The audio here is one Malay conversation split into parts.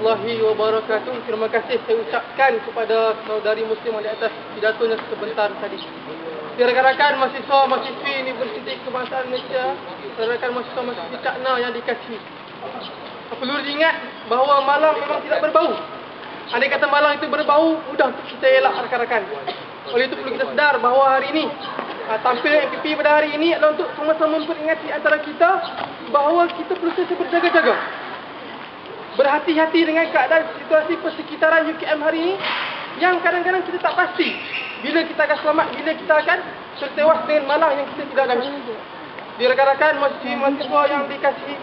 warahmatullahi wabarakatuh. Terima kasih saya ucapkan kepada saudari Muslimah di atas pidatonya sebentar tadi. Rakan-rakan mahasiswa-mahasiswi Universiti Kebangsaan Malaysia, rakan mahasiswa-mahasiswi Cakna yang dikasihi, perlu diingat bahawa malam memang tidak berbau. Andai kata malam itu berbau, mudah untuk kita elak rakan-rakan. Oleh itu perlu kita sedar bahawa hari ini tampil MPP pada hari ini adalah untuk sama-sama memperingati antara kita bahawa kita perlu sentiasa berjaga-jaga, berhati-hati dengan keadaan situasi persekitaran UKM hari ini yang kadang-kadang kita tak pasti bila kita akan selamat, bila kita akan tertewas dengan malang yang kita tidak ganggu. Di rakan-rakan mahasiswa yang dikasihi,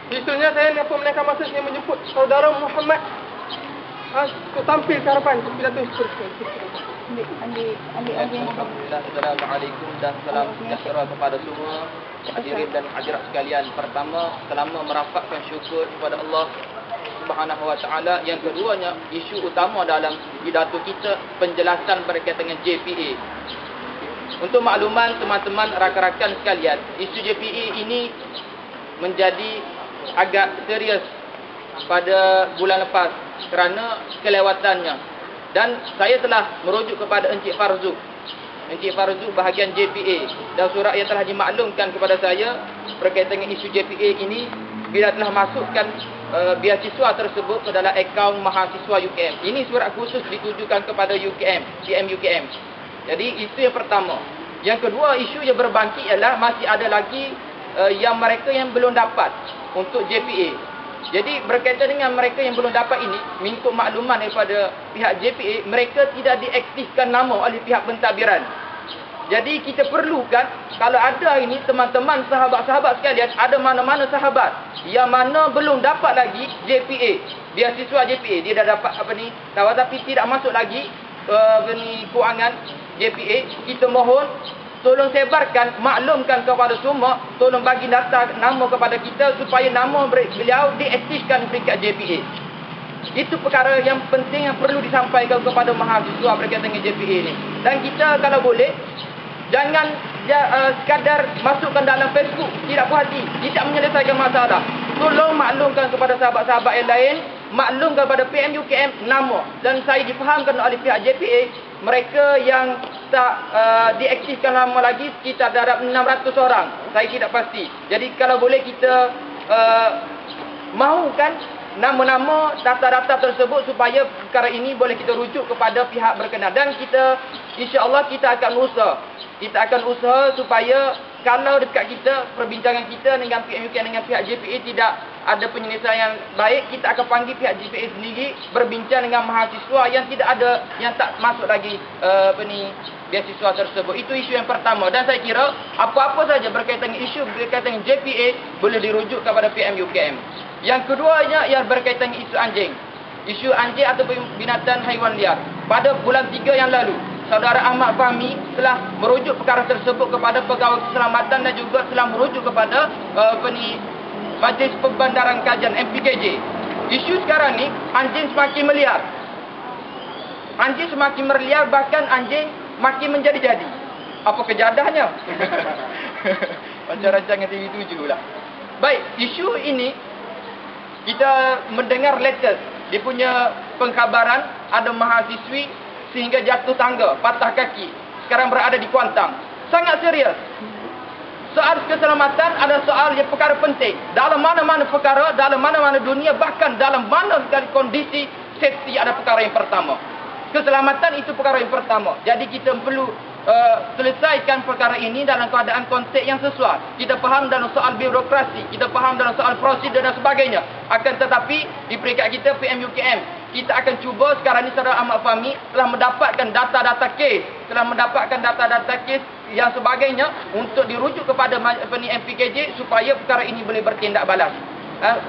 seterusnya saya menaikkan masa saya menjemput saudara Muhammad untuk tampil ke hadapan untuk pidato seterusnya. Alhamdulillah, Assalamualaikum dan salam sejahtera kepada semua hadirin dan hadirat sekalian. Pertama, selama merapatkan syukur kepada Allah Subhanahu wa taala. Yang keduanya, isu utama dalam pidato kita penjelasan berkaitan dengan JPA. Untuk makluman teman-teman rakan-rakan sekalian, isu JPA ini menjadi agak serius pada bulan lepas kerana kelewatannya, dan saya telah merujuk kepada Encik Farzu bahagian JPA, dan surat yang telah dimaklumkan kepada saya berkaitan dengan isu JPA ini bila telah masukkan beasiswa tersebut ke dalam akaun mahasiswa UKM. Ini surat khusus ditujukan kepada UKM, PM UKM. Jadi itu yang pertama. Yang kedua, isu yang berbangkit ialah masih ada lagi yang mereka yang belum dapat untuk JPA. Jadi berkaitan dengan mereka yang belum dapat ini, mengikut makluman daripada pihak JPA, mereka tidak diaktifkan nama oleh pihak pentadbiran. Jadi kita perlukan, kalau ada ini teman-teman sahabat-sahabat sekalian, ada mana-mana sahabat yang mana belum dapat lagi JPA, beasiswa JPA, dia dah dapat tawaran tapi tidak masuk lagi kewangan JPA, kita mohon tolong sebarkan, maklumkan kepada semua, tolong bagi data nama kepada kita supaya nama beliau diaktifkan peringkat JPA. Itu perkara yang penting yang perlu disampaikan kepada mahasiswa berkaitan dengan JPA ini. Dan kita kalau boleh, jangan sekadar masukkan dalam Facebook, tidak puas hati, tidak menyelesaikan masalah. Tolong maklumkan kepada sahabat-sahabat yang lain, maklumkan kepada PM UKM nama. Dan saya difahamkan oleh pihak JPA, mereka yang tak diaktifkan nama lagi sekitar darab 600 orang. Saya tidak pasti. Jadi kalau boleh kita mahukan nama-nama, data-data tersebut supaya perkara ini boleh kita rujuk kepada pihak berkenaan. Dan kita, insya-Allah kita akan usaha. Kita akan usaha supaya kalau dekat kita, perbincangan kita dengan PM UKM dengan pihak JPA tidak ada penyelesaian yang baik, kita akan panggil pihak JPA sendiri berbincang dengan mahasiswa yang tidak ada, yang tak masuk lagi beasiswa tersebut. Itu isu yang pertama. Dan saya kira apa-apa saja berkaitan dengan isu berkaitan dengan JPA boleh dirujuk kepada PM UKM. Yang keduanya ialah berkaitan dengan isu anjing. Isu anjing atau binatang haiwan liar. Pada bulan 3 yang lalu, Saudara Ahmad Fahmi telah merujuk perkara tersebut kepada Pegawai Keselamatan dan juga telah merujuk kepada Majlis Pembandaran Kajian MPKJ. Isu sekarang ni, anjing semakin meliar. Anjing semakin meliar, bahkan anjing makin menjadi-jadi. Apa kejadahnya? Macam rancangan TV7 lah. Baik, isu ini kita mendengar latest. Dia punya pengkhabaran ada mahasiswi sehingga jatuh tangga, patah kaki. Sekarang berada di Kuantan. Sangat serius. Soal keselamatan adalah soal yang perkara penting. Dalam mana-mana perkara, dalam mana-mana dunia, bahkan dalam mana kondisi, safety adalah perkara yang pertama. Keselamatan itu perkara yang pertama. Jadi kita perlu selesaikan perkara ini dalam keadaan konteks yang sesuai. Kita faham dalam soal birokrasi, kita faham dalam soal prosedur dan sebagainya. Akan tetapi di peringkat kita PM UKM, kita akan cuba sekarang ni Saudara Ahmad Fahmi telah mendapatkan data-data kes, yang sebagainya untuk dirujuk kepada MPKJ supaya perkara ini boleh bertindak balas.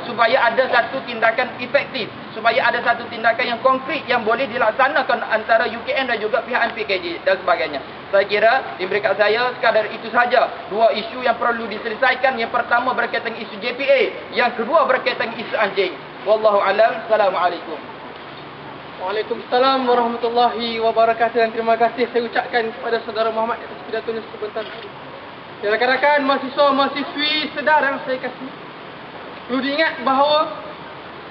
Supaya ada satu tindakan efektif, supaya ada satu tindakan yang konkret yang boleh dilaksanakan antara UKM dan juga pihak MPKJ dan sebagainya. Saya kira di peringkat saya sekadar itu saja dua isu yang perlu diselesaikan. Yang pertama berkaitan isu JPA, yang kedua berkaitan isu anjing. Wallahu alam. Assalamualaikum. Waalaikumsalam warahmatullahi wabarakatuh. Dan terima kasih saya ucapkan kepada saudara Muhammad atas pidatonya sebentar tadi. Rakan-rakan mahasiswa-mahasiswi sedar yang saya kasih, perlu diingat bahawa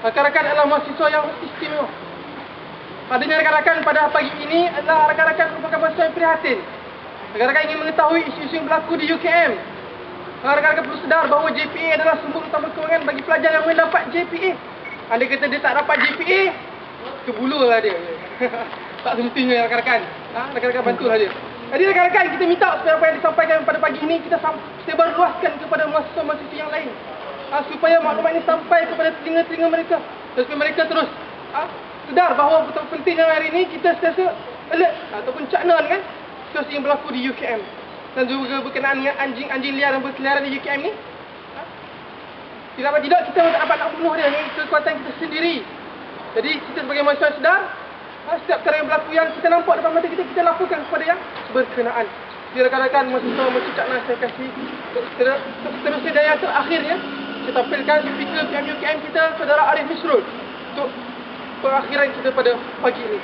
Rakan-rakan adalah mahasiswa yang istimewa. Adanya rakan-rakan pada pagi ini adalah rakan-rakan merupakan mahasiswa yang prihatin. Rakan-rakan ingin mengetahui isu-isu yang berlaku di UKM. Rakan-rakan perlu sedar bahawa JPA adalah sumber utama kewangan bagi pelajar yang mendapat JPA. Andai kata dia tak dapat JPA, kebululah dia. Tak semestinya rakan-rakan. Rakan-rakan bantulah dia. Jadi rakan-rakan, kita minta supaya apa yang disampaikan pada pagi ini kita sebarluaskan kepada mahasiswa-mahasiswa yang lain. Supaya maklumat ini sampai kepada telinga-telinga mereka. Dan supaya mereka terus sedar bahawa betapa pentingnya hari ini kita sentiasa alert ataupun cakna kan situasi yang berlaku di UKM. Dan juga berkenaan dengan anjing-anjing liar yang berkeliaran di UKM ni. Tidak kita dapat nak bunuh dia dengan kekuatan kita sendiri. Jadi kita sebagai mahasiswa sedar, setiap perkara yang berlaku yang kita nampak depan mata kita, kita laporkan kepada yang berkenaan. Jadi rakan-rakan mahasiswa cakna saya kasih seterusnya dan yang terakhirnya saya tampilkan speaker PMUKM kita, Saudara Arif Misrul, untuk perakhiran kita pada pagi ini.